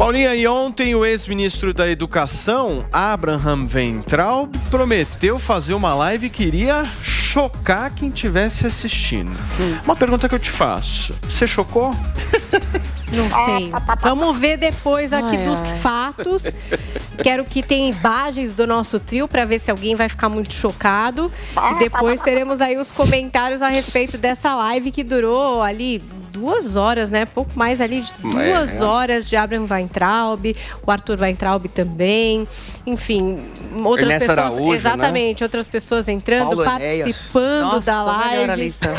Paulinha, e ontem o ex-ministro da Educação, Abraham Weintraub, prometeu fazer uma live que iria chocar quem estivesse assistindo. Uma pergunta que eu te faço. Você chocou? Não sei. Vamos ver depois aqui dos fatos. Quero que tenha imagens do nosso trio para ver se alguém vai ficar muito chocado. E depois teremos aí os comentários a respeito dessa live que durou ali 2 horas, né? Pouco mais ali de 2 horas de Abraham Weintraub, o Arthur Weintraub também. Enfim, outras Ernesto pessoas. Araújo, exatamente, outras pessoas entrando, Paulo participando Enéas. da Nossa, melhor a live. lista.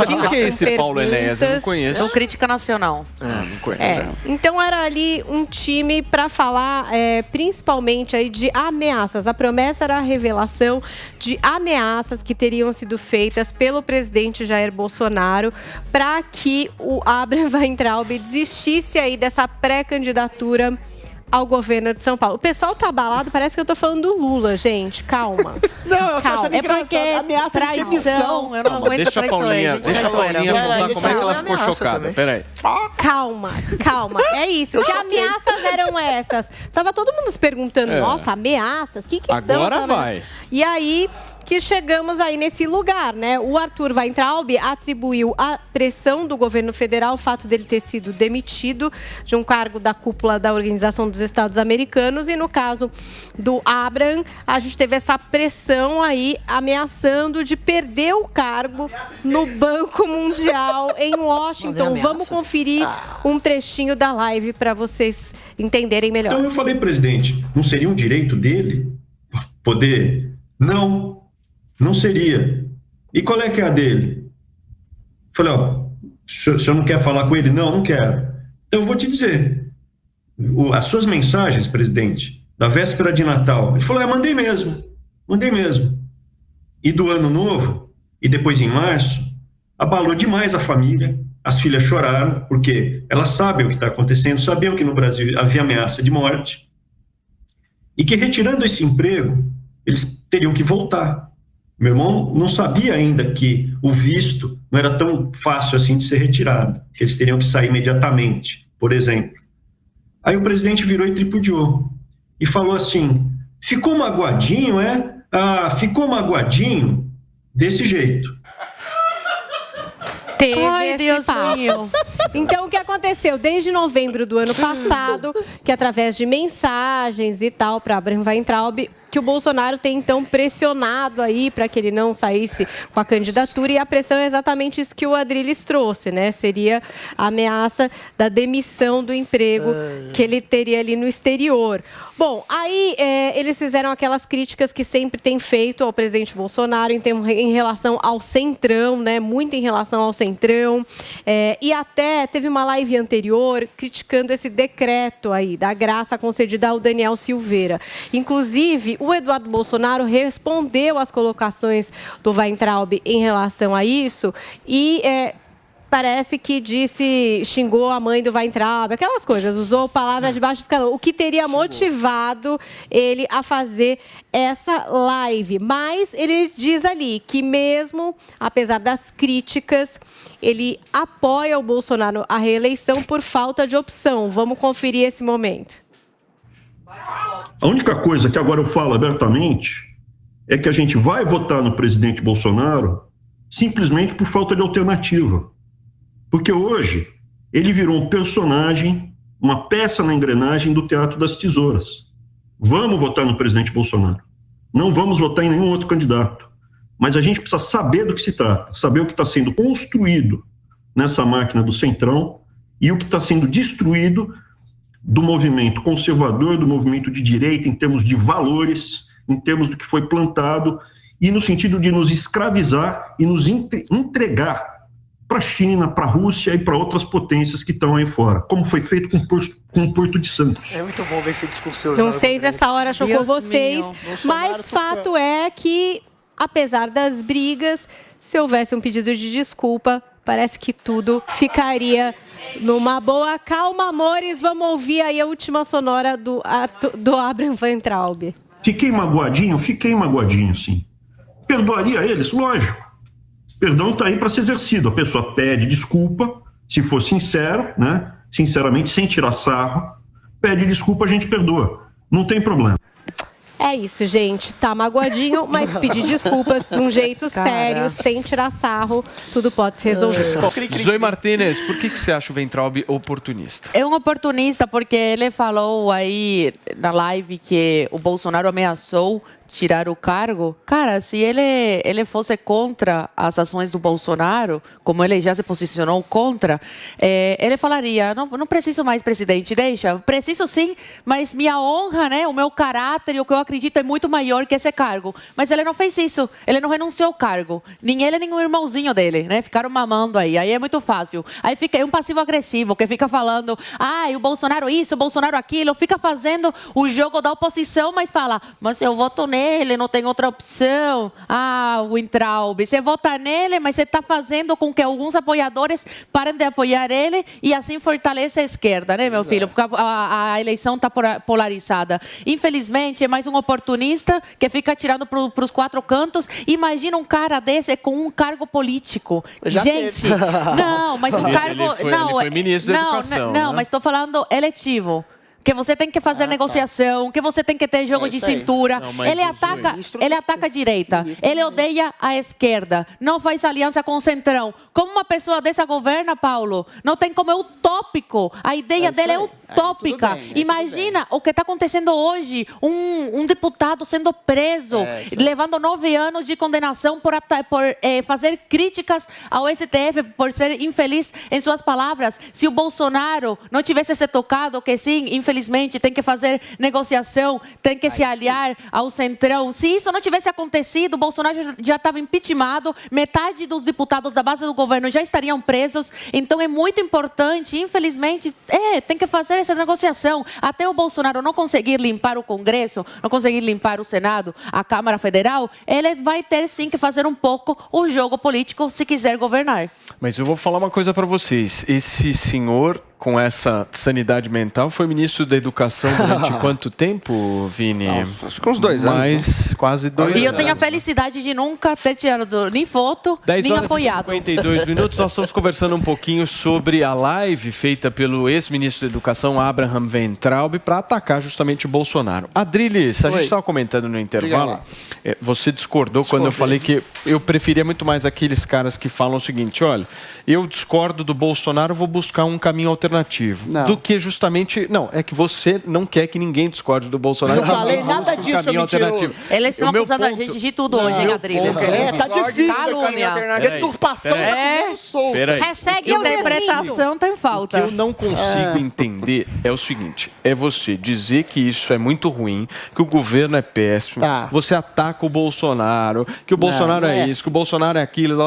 Quem que é esse Paulo Enéas? Eu não conheço. Então, Crítica Nacional. Não conheço. Então era ali um time para falar principalmente aí de ameaças. A promessa era a revelação de ameaças que teriam sido feitas pelo presidente Jair Bolsonaro para que o Abraham Weintraub desistisse aí dessa pré-candidatura ao governo de São Paulo. O pessoal tá abalado, parece que eu tô falando do Lula, gente. Calma. Não, calma. é porque ameaça de demissão. Eu não aguento Deixa a Paulinha contar como é que ela ficou chocada. Peraí. Calma. É isso. Que ameaças eram essas? Tava todo mundo se perguntando, nossa, ameaças? O que são essas Agora ameaças? vai. E aí que chegamos aí nesse lugar, né? O Arthur Weintraub atribuiu à pressão do governo federal o fato dele ter sido demitido de um cargo da cúpula da Organização dos Estados Americanos. E no caso do Abraham, a gente teve essa pressão aí ameaçando de perder o cargo no Banco Mundial em Washington. Vamos conferir um trechinho da live para vocês entenderem melhor. Então eu falei, presidente, não seria um direito dele poder? Não seria. E qual é que é a dele? Falei, o senhor não quer falar com ele? Não quero. Então eu vou te dizer, as suas mensagens, presidente, da véspera de Natal, ele falou, mandei mesmo. E do Ano Novo, e depois em março, abalou demais a família, as filhas choraram, porque elas sabem o que está acontecendo, sabiam que no Brasil havia ameaça de morte, e que retirando esse emprego, eles teriam que voltar. Meu irmão não sabia ainda que o visto não era tão fácil assim de ser retirado, que eles teriam que sair imediatamente, por exemplo. Aí o presidente virou e tripudiou e falou assim, ficou magoadinho, é? Ficou magoadinho desse jeito. Teve esse papo. Então, o que aconteceu? Desde novembro do ano passado, que através de mensagens e tal para Abraham Weintraub, que o Bolsonaro tem, então, pressionado aí para que ele não saísse com a candidatura. E a pressão é exatamente isso que o Adriles trouxe, né? Seria a ameaça da demissão do emprego que ele teria ali no exterior. Bom, aí eles fizeram aquelas críticas que sempre tem feito ao presidente Bolsonaro em relação ao Centrão, né? Muito em relação ao Centrão. E até teve uma live anterior criticando esse decreto aí da graça concedida ao Daniel Silveira. Inclusive, o Eduardo Bolsonaro respondeu às colocações do Weintraub em relação a isso e parece que xingou a mãe do Weintraub, aquelas coisas, usou palavras de baixo escalão, o que teria motivado ele a fazer essa live. Mas ele diz ali que mesmo, apesar das críticas, ele apoia o Bolsonaro à reeleição por falta de opção. Vamos conferir esse momento. A única coisa que agora eu falo abertamente é que a gente vai votar no presidente Bolsonaro simplesmente por falta de alternativa. Porque hoje ele virou um personagem, uma peça na engrenagem do Teatro das Tesouras. Vamos votar no presidente Bolsonaro. Não vamos votar em nenhum outro candidato. Mas a gente precisa saber do que se trata, saber o que está sendo construído nessa máquina do Centrão e o que está sendo destruído do movimento conservador, do movimento de direita, em termos de valores, em termos do que foi plantado, e no sentido de nos escravizar e nos entregar para a China, para a Rússia e para outras potências que estão aí fora, como foi feito com o Porto de Santos. É muito bom ver esse discurso. Não sei se essa hora chocou vocês, mas fato é que, apesar das brigas, se houvesse um pedido de desculpa, parece que tudo ficaria numa boa. Calma, amores, vamos ouvir aí a última sonora do Abraham Weintraub. Fiquei magoadinho, sim. Perdoaria eles? Lógico. Perdão está aí para ser exercido. A pessoa pede desculpa, se for sincero, né? Sinceramente, sem tirar sarro, pede desculpa, a gente perdoa. Não tem problema. É isso, gente. Tá magoadinho, mas pedir desculpas de um jeito sério, sem tirar sarro, tudo pode se resolver. Zoe Martínez, por que você acha o Weintraub oportunista? É um oportunista porque ele falou aí na live que o Bolsonaro ameaçou tirar o cargo. Cara, se ele fosse contra as ações do Bolsonaro, como ele já se posicionou contra, ele falaria, não preciso mais, presidente, deixa. Preciso sim, mas minha honra, né, o meu caráter e o que eu acredito é muito maior que esse cargo. Mas ele não fez isso, ele não renunciou ao cargo. Nem ele, nem o irmãozinho dele, né, ficaram mamando aí é muito fácil. Aí fica um passivo-agressivo, que fica falando, o Bolsonaro isso, o Bolsonaro aquilo, fica fazendo o jogo da oposição, mas fala, mas eu voto nele, não tem outra opção. O Weintraub, você vota nele, mas você está fazendo com que alguns apoiadores parem de apoiar ele e assim fortalece a esquerda, né, meu filho? Porque a eleição está polarizada. Infelizmente, é mais um oportunista que fica tirando para os quatro cantos. Imagina um cara desse com um cargo político. Gente, não, mas um cargo... Ele foi ministro da Educação. Não, mas estou falando eletivo. Que você tem que fazer negociação, que você tem que ter jogo de cintura. Não, ele ataca a direita, ele odeia a esquerda, não faz aliança com o centrão. Como uma pessoa dessa governa, Paulo? Não tem como, é utópico. A ideia dele é utópica. Imagina o que está acontecendo hoje. Um deputado sendo preso, levando 9 anos de condenação por fazer críticas ao STF, por ser infeliz em suas palavras. Se o Bolsonaro não tivesse se tocado, que sim, infelizmente, tem que fazer negociação, tem que se aliar ao centrão. Se isso não tivesse acontecido, o Bolsonaro já estava impeachmentado, metade dos deputados da base do governo já estariam presos. Então, é muito importante, infelizmente, tem que fazer essa negociação. Até o Bolsonaro não conseguir limpar o Congresso, não conseguir limpar o Senado, a Câmara Federal, ele vai ter, sim, que fazer um pouco o jogo político se quiser governar. Mas eu vou falar uma coisa para vocês. Esse senhor, com essa sanidade mental, foi ministro da Educação durante quanto tempo, Vini? Acho que uns 2 anos. Mais quase 2 anos. E eu tenho a felicidade de nunca ter tirado nem foto, 10 nem horas apoiado. E 52 minutos, nós estamos conversando um pouquinho sobre a live feita pelo ex-ministro da Educação, Abraham Weintraub, para atacar justamente o Bolsonaro. Adriles, a gente estava comentando no intervalo, você discordou quando eu falei que eu preferia muito mais aqueles caras que falam o seguinte, olha, eu discordo do Bolsonaro, vou buscar um caminho alternativo. Do que justamente... Não, é que você não quer que ninguém discorde do Bolsonaro. Eu não falei nada disso, caminho alternativo. Eles estão acusando a gente de tudo hoje, hein, Adriles? Tá difícil. Calúnia. Deturpação da sou. Hashtag interpretação tem falta. O que eu não consigo entender é o seguinte, é você dizer que isso é muito ruim, que o governo é péssimo, você ataca o Bolsonaro, que o Bolsonaro é isso, que o Bolsonaro é aquilo,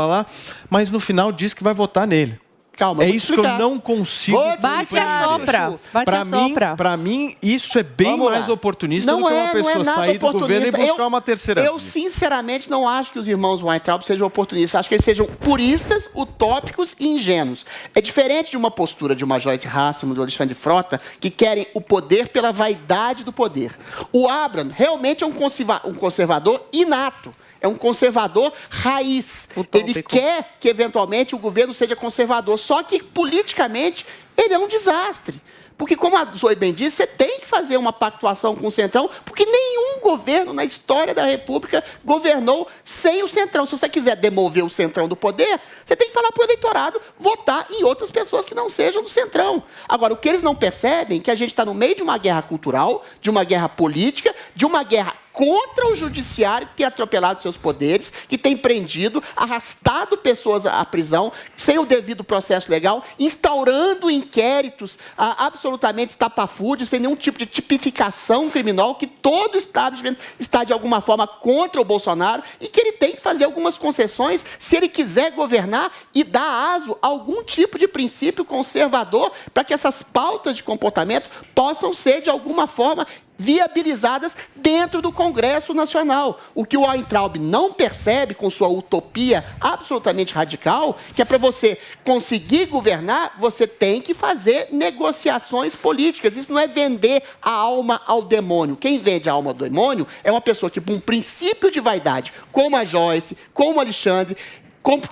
mas no final diz que vai votar nele. Calma, é isso que eu não consigo. Bate a sopra. Para mim, isso é bem mais oportunista do que uma pessoa sair do governo e buscar uma terceira via. Eu, sinceramente, não acho que os irmãos Weintraub sejam oportunistas. Acho que eles sejam puristas, utópicos e ingênuos. É diferente de uma postura de uma Joyce Hasselman, do Alexandre Frota, que querem o poder pela vaidade do poder. O Abraham realmente é um conservador inato. É um conservador raiz. Ele quer que, eventualmente, o governo seja conservador. Só que, politicamente, ele é um desastre. Porque, como a Zoe bem disse, você tem que fazer uma pactuação com o Centrão, porque nenhum governo na história da República governou sem o Centrão. Se você quiser demover o Centrão do poder, você tem que falar para o eleitorado votar em outras pessoas que não sejam do Centrão. Agora, o que eles não percebem é que a gente está no meio de uma guerra cultural, de uma guerra política, de uma guerra contra o judiciário que tem atropelado seus poderes, que tem prendido, arrastado pessoas à prisão, sem o devido processo legal, instaurando inquéritos absolutamente estapafúrdios, sem nenhum tipo de tipificação criminal, que todo establishment está, de alguma forma, contra o Bolsonaro e que ele tem que fazer algumas concessões se ele quiser governar e dar aso a algum tipo de princípio conservador para que essas pautas de comportamento possam ser, de alguma forma, viabilizadas dentro do Congresso Nacional. O que o Weintraub não percebe com sua utopia absolutamente radical, que é para você conseguir governar, você tem que fazer negociações políticas. Isso não é vender a alma ao demônio. Quem vende a alma ao demônio é uma pessoa que, por um princípio de vaidade, como a Joyce, como o Alexandre,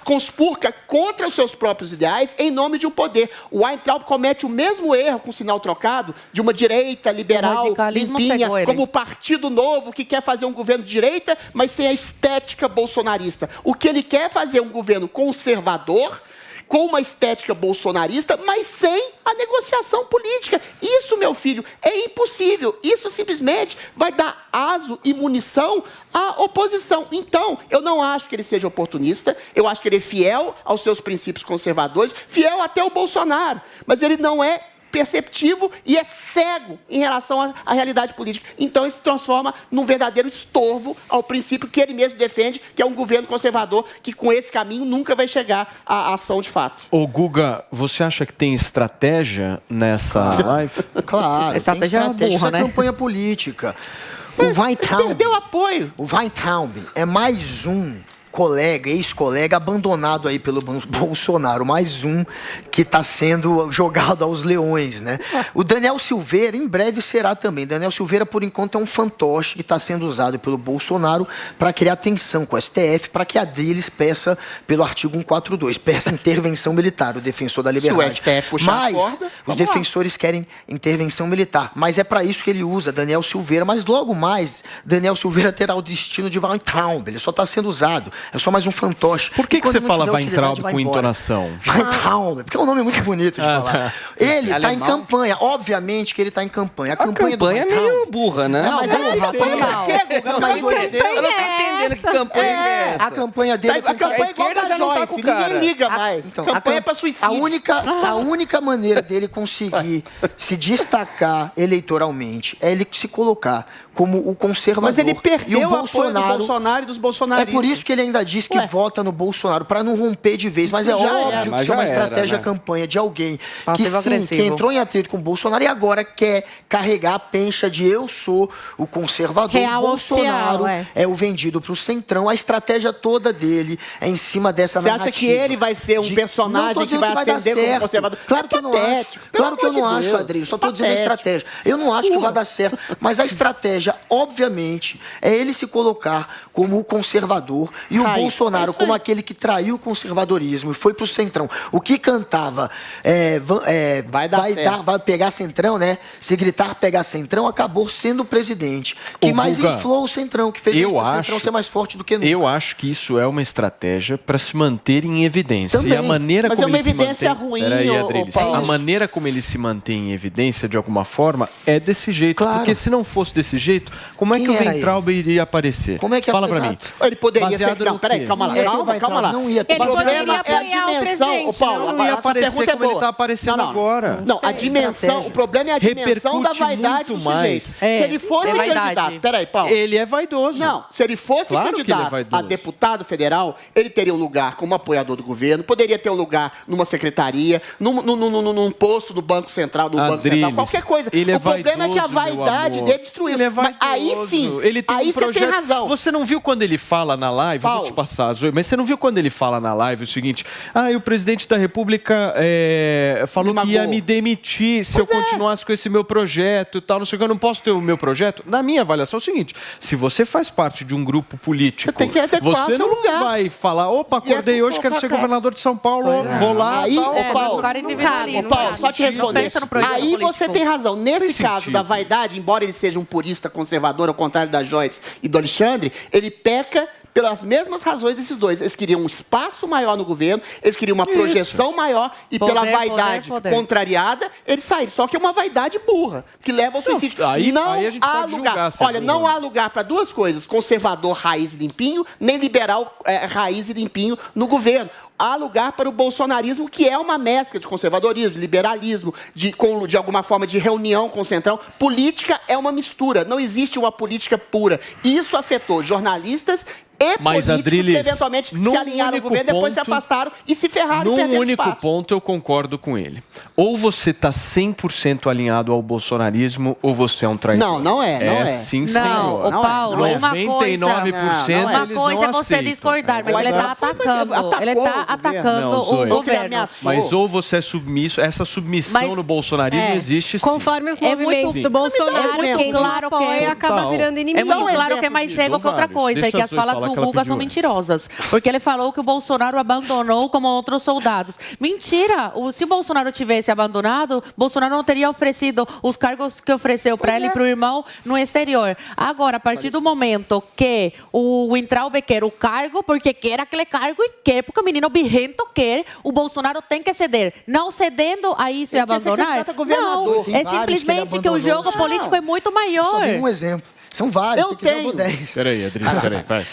conspurca contra os seus próprios ideais em nome de um poder. O Weintraub comete o mesmo erro com o sinal trocado de uma direita liberal, limpinha, como o Partido Novo, que quer fazer um governo de direita, mas sem a estética bolsonarista. O que ele quer é fazer um governo conservador, com uma estética bolsonarista, mas sem a negociação política. Isso, meu filho, é impossível. Isso simplesmente vai dar aso e munição à oposição. Então, eu não acho que ele seja oportunista, eu acho que ele é fiel aos seus princípios conservadores, fiel até ao Bolsonaro, mas ele não é perceptivo e é cego em relação à realidade política. Então, ele se transforma num verdadeiro estorvo ao princípio que ele mesmo defende, que é um governo conservador, que com esse caminho nunca vai chegar à ação de fato. Ô, Guga, você acha que tem estratégia nessa live? Claro, Estratégia tem estratégia, burra, isso é né? campanha política. Mas O Weintraub, perdeu apoio. o Weintraub é mais um colega, ex-colega, abandonado aí pelo Bolsonaro, mais um que está sendo jogado aos leões, né? O Daniel Silveira, em breve, será também. Daniel Silveira, por enquanto, é um fantoche que está sendo usado pelo Bolsonaro para criar tensão com o STF, para que a deles peça, pelo artigo 142, peça intervenção militar, o defensor da liberdade. Se o STF puxar a corda, os vamos lá. defensores querem intervenção militar, mas é para isso que ele usa Daniel Silveira, mas logo mais, Daniel Silveira terá o destino de Weintraub, ele só está sendo usado. É só mais um fantoche. Por que E quando você não fala tiver utilidade, Weintraub vai com embora. entonação? Weintraub, porque é um nome muito bonito de falar. Ele está em Alemão. campanha, obviamente que ele está em campanha. A campanha do campanha é Weintraub- meio burra, né? Não, mas é Campanha não. quê, Guga? Não, mas Pelo amor de Deus. Eu não tô entendendo que campanha é essa. a campanha dele... A campanha é igual esquerda da já não tá Joyce, com o cara. ninguém liga mais. Então, Campanha é para suicídio. A única maneira dele conseguir se destacar eleitoralmente é ele se colocar como o conservador. Mas ele e perdeu o o apoio do Bolsonaro e dos É bolsonaristas. por isso que ele ainda diz que Ué. vota no Bolsonaro, para não romper de vez. Mas é Já óbvio era. que Mas isso é uma já era, estratégia né? campanha de alguém que sim, Passivo-agressivo. que entrou em atrito com o Bolsonaro e agora quer carregar a pencha de eu sou o conservador. Real o Bolsonaro oficial, é o vendido para o Centrão. A estratégia toda dele é em cima dessa Você narrativa. acha que ele vai ser um Não personagem tô que dizendo vai dar ascender como certo. conservador? Claro que eu não acho. Patético, pelo Claro que eu amor não de acho, Deus. Adri. Só estou dizendo a Patético. estratégia. Eu não acho que vai dar certo. Mas a estratégia, obviamente, é ele se colocar como o conservador e o Raiz, Bolsonaro é isso como aí. aquele que traiu o conservadorismo e foi pro Centrão. O que cantava vai pegar Centrão, né? Se gritar pegar Centrão, acabou sendo o presidente. Que Ô, mais Guga, inflou o Centrão, que fez eu o Centrão acho- ser mais forte do que nunca. Eu acho que isso é uma estratégia para se manter em evidência. Também. E a maneira Mas como é uma ele se evidência mantém... ruim, Peraí, ô, Adriles. Paulo. A maneira como ele se mantém em evidência, de alguma forma, é desse jeito. Claro. Porque se não fosse desse jeito, como é Quem que o era Weintraub iria aparecer? Como é que Fala pra exato. mim. Ele poderia Baseado ser... Não, no peraí, quê? calma lá, Não ia ter calma lá. Weintraub, não ia ter. Ele O problema poderia é a apoiar o dimensão, presidente, ô Paulo. não? Não ia essa aparecer pergunta é como ele boa. tá aparecendo agora. Não, a Sei, dimensão, estratégia. o problema é a dimensão da Repercute vaidade muito do mais. sujeito. É, Se ele fosse tem vaidade. candidato... Peraí, Paulo. Ele é vaidoso. Não, se ele fosse Claro que ele é candidato vaidoso. a deputado federal, ele teria um lugar como apoiador do governo, poderia ter um lugar numa secretaria, num posto do Banco Central, do Banco Adriles, Central, qualquer coisa. ele é O problema é que a vaidoso, meu vaidade amor. dele destruiu. Ele é Mas vaidoso. aí sim, Ele tem aí um você projeto. tem razão. Você não viu quando ele fala na live, eu vou te passar, Zoe, mas você não viu quando ele fala na live o seguinte: e o presidente da República falou Me que ia magoou. me demitir se eu continuasse com esse meu projeto e tal, não sei o que, eu não posso ter o meu projeto. Na minha avaliação é o seguinte: se você faz parte de um grupo político, Você tem que adequar você seu não lugar. vai falar, opa, acordei hoje, quero ser governador de São Paulo, vou lá, Aí, tal, ô, Paulo, o cara é individualista. Ô, Paulo, só te Não responder. pensa no projeto Aí político. você tem razão. Nesse Tem caso sentido. da vaidade, embora ele seja um purista conservador, ao contrário da Joyce e do Alexandre, ele peca pelas mesmas razões desses dois. Eles queriam um espaço maior no governo, eles queriam uma projeção maior e Poder, pela vaidade poder. contrariada, eles saíram. Só que é uma vaidade burra, que leva ao suicídio. aí não a gente há pode lugar. julgar se é Olha, burra. não há lugar para duas coisas: conservador, raiz e limpinho, nem liberal, raiz e limpinho no governo. Há lugar para o bolsonarismo, que é uma mescla de conservadorismo, de liberalismo, de alguma forma de reunião com o Centrão. Política é uma mistura, não existe uma política pura. Isso afetou jornalistas e Mas, políticos Adriles, que eventualmente num se alinharam ao único governo, depois se ponto- afastaram e se ferraram e Num perderam único espaço. ponto eu concordo com ele. Ou você está 100% alinhado ao bolsonarismo, ou você é um traidor. Não é, não é. Sim, Não, senhor. ô Paulo, não é. uma coisa... 99% Não é. Uma eles coisa não é você aceitam. discordar, mas O ele está Weintraub atacando. atacou Ele o está governo. atacando Não, Zoe. o Ele governo. ameaçou. Mas ou você é submisso, essa submissão Mas- no bolsonarismo existe sim. Conforme os É movimentos muito- do Bolsonaro, Me dá um quem exemplo. não apoia Claro que é. acaba Total. virando É inimigo. muito Dá um claro exemplo que é mais disso. cego que outra Vários. coisa, e Deixa que a as Zoe falas falar do que ela Guga pediu são antes. mentirosas. Porque ele falou que o Bolsonaro abandonou como outros soldados. Mentira! Se o Bolsonaro tivesse abandonado, Bolsonaro não teria oferecido os cargos que ofereceu para ele e para o irmão no exterior. Agora, a partir do momento que o Weintraub quer o cargo, porque quer aquele cargo e quer, porque o menino birrento quer, o Bolsonaro tem que ceder. Não cedendo a isso e abandonar, não. Tem É vários que ele simplesmente que o abandonou. jogo político é muito maior. Só dei um exemplo. São vários, Eu se quiser eu dou tenho. 10. Peraí, Adriano, peraí, vai.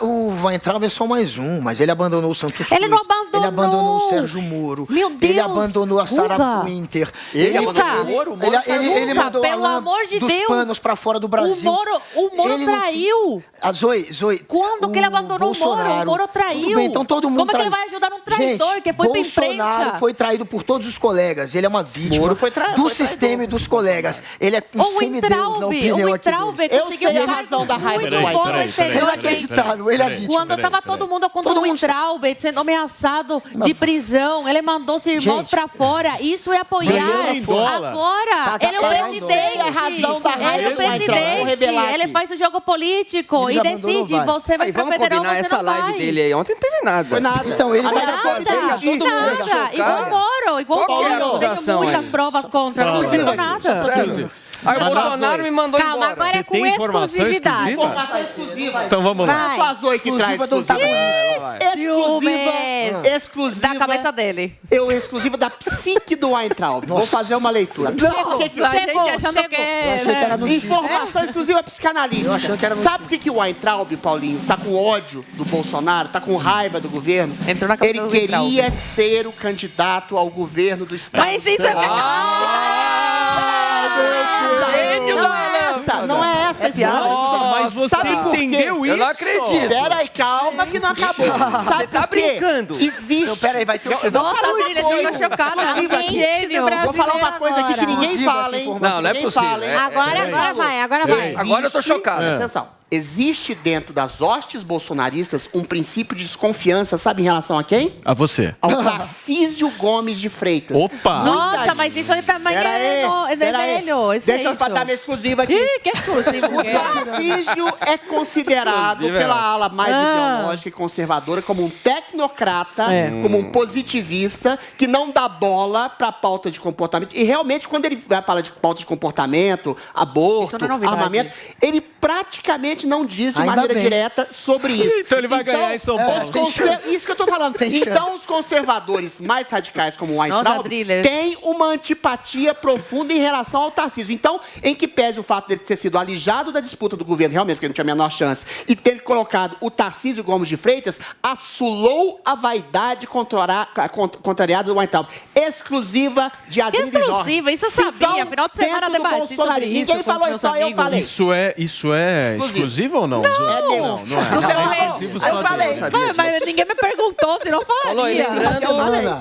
O Weintraub é só mais um, mas ele abandonou o Santos Ele não Cruz, abandonou. Ele abandonou o Sérgio Moro. Meu Deus, Ele abandonou a Sarah Guga. Winter. Ele Guga. abandonou o Moro? O Moro saiu do Ele Guga, mandou pelo Alain amor de dos Deus. panos pra fora do Brasil. O Moro Ele não- traiu. A Zoe. Quando que ele abandonou o Moro? O Moro traiu. Tudo bem, então todo mundo Como é que ele vai ajudar um traidor Gente, que foi pra Bolsonaro imprensa? foi traído por todos os colegas. Ele é uma vítima Moro foi tra- do foi sistema e dos colegas. Ele é um O semideus na opinião aqui Weintraub deles. Eu conseguiu sei a um cargo razão da raiva muito do bom Weintraub. no exterior, Ele é gente. acreditável, ele é vítima. Quando estava todo mundo contra Todo o mundo- Weintraub sendo ameaçado de prisão, ele mandou seus irmãos Gente, pra fora. Isso é apoiar. ganhou em dólar. Agora, ele é o eu presidente. sei a razão da raiva Ele é o do Weintraub. Vou revelar presidente. Ele aqui. faz o jogo político Ele e já mandou, decide. não vai. Você vai Aí, pra vamos federal, combinar você essa não live vai. dele aí. Ontem não teve nada. Foi nada. Então, ele Aliás, tá pode Deixa Nada, todo mundo nada. chocar. Igual o Moro, igual o Qual que é a Moro. Tenho acusação muitas aí? provas contra. Não fizeram nada. Sério? Aí o Bolsonaro me mandou Calma, embora. agora Você é com tem informação exclusividade. exclusiva? Informação exclusiva. Então vamos lá. Vai. Só a Zoe que traz Exclusiva do exclusiva. Ciúmes. Exclusiva. Da cabeça dele. Exclusiva da psique do Weintraub. Vou fazer uma leitura. Não, que a gente achando que Eu achei que era notícia. Informação exclusiva psicanalítica. Eu achando que era Sabe por que o Weintraub, Paulinho, tá com ódio do Bolsonaro, tá com raiva do governo? Entrou na cabeça Ele do queria Weintraub. ser o candidato ao governo do Estado. Mas isso é Gênio Não da é essa, não é essa. piada. Nossa, mas você Sabe por quê? entendeu isso? Eu não acredito. Pera aí, calma que não acabou. Sabe Você tá por quê? brincando. Existe. Não, pera aí, vai ter Eu vou Nossa, falar uma Adriana, eu coisa. tô chocada. Exclusiva aqui. Gênio. Vou falar uma coisa aqui que ninguém Exclusiva fala, essa hein? informação. Não é Ninguém possível. fala, hein? Agora vai, agora vai. Agora eu tô chocado. Presta atenção. Existe dentro das hostes bolsonaristas um princípio de desconfiança, sabe em relação a quem? A você. Ao Tarcísio Gomes de Freitas. Opa! Nossa, mas isso aí também Pera é aí, pera aí. velho. Isso Deixa é eu isso. dar minha exclusiva aqui. Ih, que exclusivo. O Tarcísio é considerado Exclusiva, pela é. ala mais ideológica e conservadora como um tecnocrata, como um positivista que não dá bola para pauta de comportamento. E realmente, quando ele vai falar de pauta de comportamento, aborto, Isso não é novidade. armamento, ele praticamente não diz de Ainda maneira bem. direta sobre isso. Então ele vai ganhar em São Paulo. Isso que eu tô falando. Tem Então, os conservadores mais radicais, como o Weintraub, Nossa, Driller. têm uma antipatia profunda em relação ao Tarcísio. Então, em que pese o fato dele ter sido alijado da disputa do governo, realmente, porque não tinha a menor chance, e ter colocado o Tarcísio Gomes de Freitas, assolou a vaidade contrariada do Weintraub. Exclusiva de Adriano de Jorge. Exclusiva, isso eu sabia. Final de semana dentro do debati sobre bolsonarismo. isso Ninguém com os falou meus isso, só eu amigos. falei. Isso é exclusivo ou não? É meu. Não é. Não sei, É exclusivo eu só falei. dele. Mas ninguém me perguntou se não Falou, ele falaria. entrando- Eu falei.